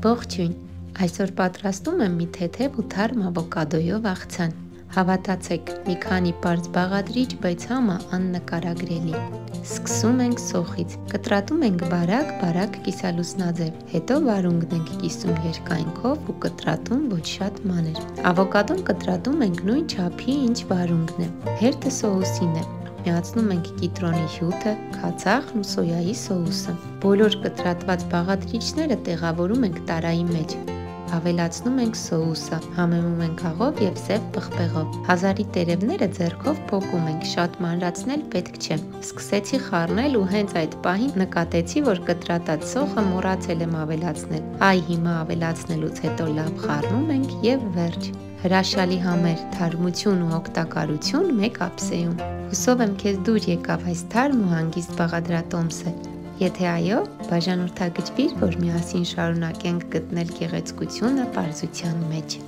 Ողջույն, այսօր պատրաստում եմ մի թեթև ու թարմ ավոկադոյով աղցան։ Հավատացեք, մի քանի պարզ բաղադրիչ, բայց համը աննկարագրելի։ Սկսում ենք սոխից, կտրատում ենք բարակ կիսալուսնաձև, հետո վարունգն ենք կիսում երկայնքով ու կտրատում ոչ շատ մանր։ Ավոկադոն կտրատում ենք նույն չափի, ինչ վարունգն է, հերթը սոուսին է։ Միացնում ենք կիտրոնի հյութը, քացախն ու սոյայի սոուսը։ Բոլոր կտրատված բաղադրիչները տեղավորում ենք տարայի մեջ։ Ավելացնում ենք սոուսը, համեմում ենք աղով և սև պղպեղով։ Հազարի տերևները ձեռքով փոկում ենք, շատ մանրացնել պետք չէ։ Սկսեցի խառնել ու հենց այդ պահին նկատեցի, որ կտրատած սոխը մոռացել եմ ավելացնել։ Այ հիմա ավելացնելուց հետո լավ խառնում ենք և վերջ։ Հրաշալի համեր, թարմություն ու օգտակարություն մեկ ափսեում։ Հուսով եմ քեզ դուր եկավ այս թարմ ու հանգիստ բաղադրատոմսը։ Եթե այո, բաժանորդագրվիր, որ միասին շարունակենք գտնել գեղեցկությունը պարզության մեջ։